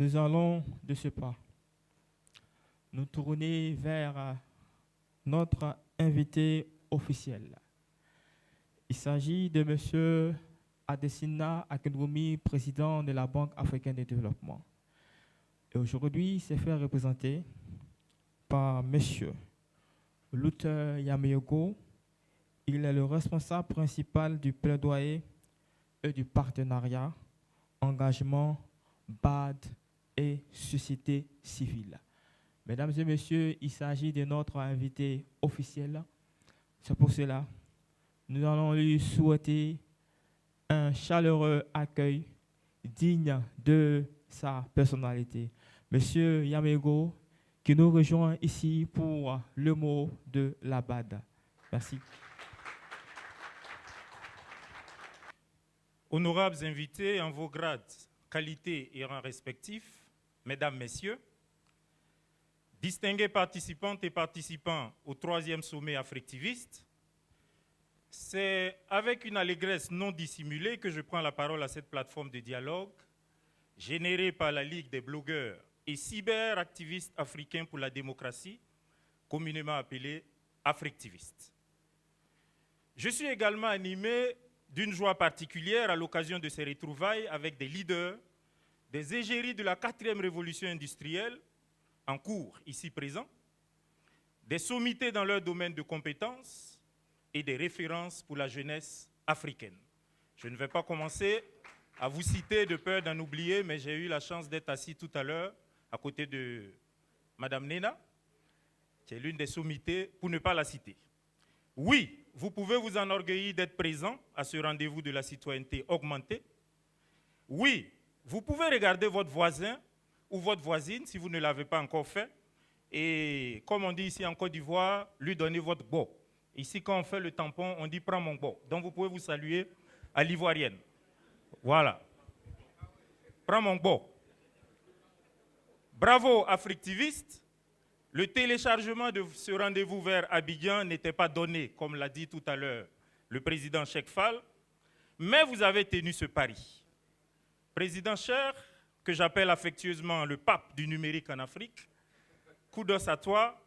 Nous allons de ce pas nous tourner vers notre invité officiel. Il s'agit de M. Adesina Akinwumi, président de la Banque africaine de développement. Et aujourd'hui, il s'est fait représenter par M. Luther Yameyogo. Il est le responsable principal du plaidoyer et du partenariat, engagement, BAD et société civile. Mesdames et messieurs, il s'agit de notre invité officiel. C'est pour cela que nous allons lui souhaiter un chaleureux accueil digne de sa personnalité. Monsieur Yamego, qui nous rejoint ici pour le mot de la BAD. Merci. Honorables invités en vos grades, qualités et rangs respectifs, Mesdames, Messieurs, distingués participantes et participants au 3e sommet Africtiviste, c'est avec une allégresse non dissimulée que je prends la parole à cette plateforme de dialogue générée par la Ligue des blogueurs et cyberactivistes africains pour la démocratie, communément appelée Africtiviste. Je suis également animé d'une joie particulière à l'occasion de ces retrouvailles avec des leaders des égéries de la 4e révolution industrielle en cours ici présents, des sommités dans leur domaine de compétences et des références pour la jeunesse africaine. Je ne vais pas commencer à vous citer de peur d'en oublier, mais j'ai eu la chance d'être assis tout à l'heure à côté de Madame Nena, qui est l'une des sommités, pour ne pas la citer. Oui, vous pouvez vous enorgueillir d'être présent à ce rendez-vous de la citoyenneté augmentée. Oui, vous pouvez regarder votre voisin ou votre voisine si vous ne l'avez pas encore fait. Et comme on dit ici en Côte d'Ivoire, lui donner votre beau. Ici, quand on fait le tampon, on dit « prends mon beau ». Donc vous pouvez vous saluer à l'ivoirienne. Voilà. Prends mon beau. Bravo, Africtiviste. Le téléchargement de ce rendez-vous vers Abidjan n'était pas donné, comme l'a dit tout à l'heure le président Cheikh Fall, mais vous avez tenu ce pari. Président cher, que j'appelle affectueusement le pape du numérique en Afrique, kudos à toi,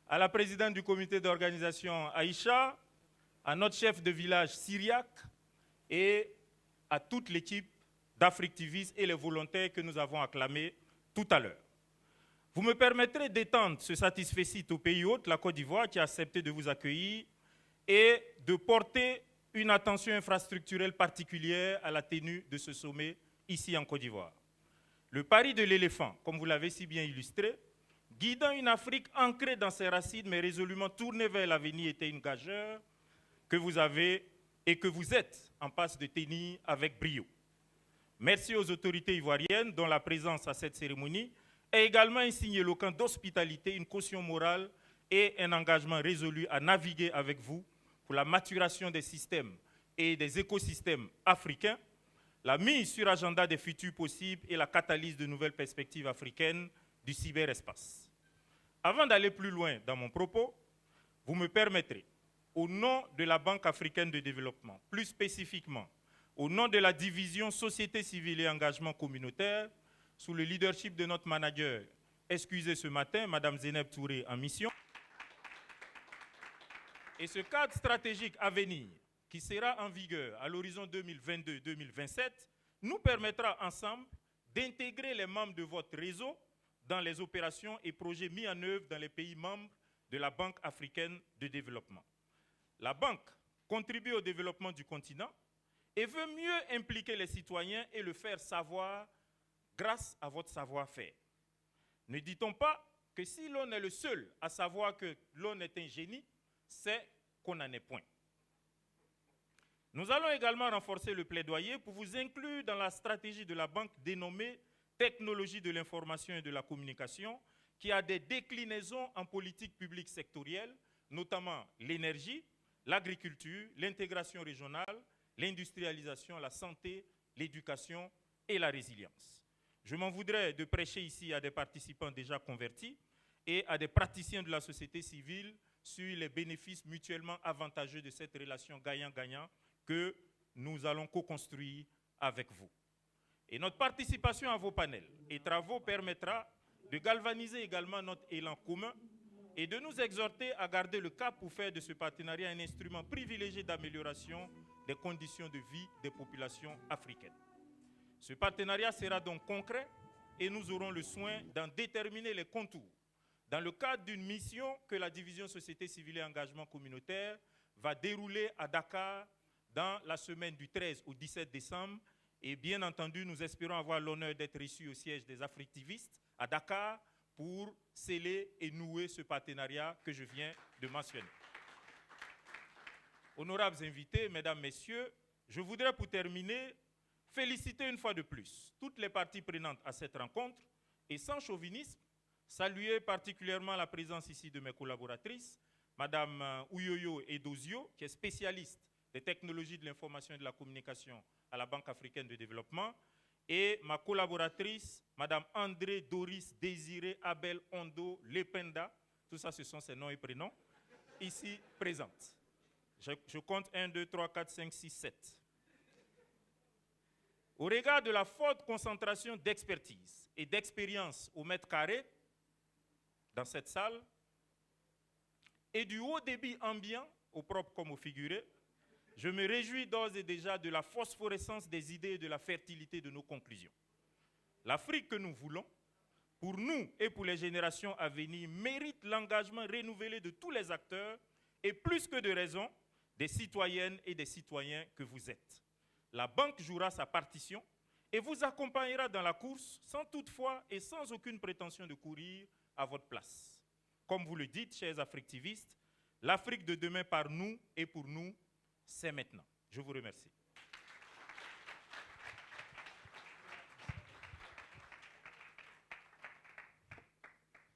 à la présidente du comité d'organisation Aïcha, à notre chef de village Syriac et à toute l'équipe d'Africtivistes et les volontaires que nous avons acclamés tout à l'heure. Vous me permettrez d'étendre ce satisfecit au pays hôte, la Côte d'Ivoire, qui a accepté de vous accueillir et de porter une attention infrastructurelle particulière à la tenue de ce sommet ici en Côte d'Ivoire. Le pari de l'éléphant, comme vous l'avez si bien illustré, guidant une Afrique ancrée dans ses racines mais résolument tournée vers l'avenir, était une gageure que vous avez et que vous êtes en passe de tenir avec brio. Merci aux autorités ivoiriennes dont la présence à cette cérémonie est également un signe éloquent d'hospitalité, une caution morale et un engagement résolu à naviguer avec vous pour la maturation des systèmes et des écosystèmes africains, la mise sur agenda des futurs possibles et la catalyse de nouvelles perspectives africaines du cyberespace. Avant d'aller plus loin dans mon propos, vous me permettrez, au nom de la Banque africaine de développement, plus spécifiquement au nom de la division Société civile et engagement communautaire, sous le leadership de notre manager, excusez ce matin, Mme Zeynep Touré en mission. Et ce cadre stratégique à venir, qui sera en vigueur à l'horizon 2022-2027, nous permettra ensemble d'intégrer les membres de votre réseau dans les opérations et projets mis en œuvre dans les pays membres de la Banque africaine de développement. La Banque contribue au développement du continent et veut mieux impliquer les citoyens et le faire savoir grâce à votre savoir-faire. Ne dit-on pas que si l'on est le seul à savoir que l'on est un génie, c'est qu'on n'en est point. Nous allons également renforcer le plaidoyer pour vous inclure dans la stratégie de la Banque dénommée Technologie de l'information et de la communication, qui a des déclinaisons en politique publique sectorielle, notamment l'énergie, l'agriculture, l'intégration régionale, l'industrialisation, la santé, l'éducation et la résilience. Je m'en voudrais de prêcher ici à des participants déjà convertis et à des praticiens de la société civile sur les bénéfices mutuellement avantageux de cette relation gagnant-gagnant que nous allons co-construire avec vous. Et notre participation à vos panels et travaux permettra de galvaniser également notre élan commun et de nous exhorter à garder le cap pour faire de ce partenariat un instrument privilégié d'amélioration des conditions de vie des populations africaines. Ce partenariat sera donc concret et nous aurons le soin d'en déterminer les contours dans le cadre d'une mission que la division Société civile et engagement communautaire va dérouler à Dakar dans la semaine du 13 au 17 décembre. Et bien entendu, nous espérons avoir l'honneur d'être reçus au siège des Africtivistes à Dakar pour sceller et nouer ce partenariat que je viens de mentionner. Honorables invités, mesdames, messieurs, je voudrais pour terminer féliciter une fois de plus toutes les parties prenantes à cette rencontre et sans chauvinisme, saluer particulièrement la présence ici de mes collaboratrices, Madame Ouyoyo Edozio, qui est spécialiste des technologies de l'information et de la communication à la Banque africaine de développement, et ma collaboratrice, Madame André Doris Désiré Abel Ondo Lependa, tout ça ce sont ses noms et prénoms, ici présentes. Je compte 1, 2, 3, 4, 5, 6, 7. Au regard de la forte concentration d'expertise et d'expérience au mètre carré dans cette salle, et du haut débit ambiant, au propre comme au figuré, je me réjouis d'ores et déjà de la phosphorescence des idées et de la fertilité de nos conclusions. L'Afrique que nous voulons, pour nous et pour les générations à venir, mérite l'engagement renouvelé de tous les acteurs et plus que de raison, des citoyennes et des citoyens que vous êtes. La banque jouera sa partition et vous accompagnera dans la course sans toutefois et sans aucune prétention de courir à votre place. Comme vous le dites, chers Africtivistes, l'Afrique de demain par nous et pour nous, c'est maintenant. Je vous remercie.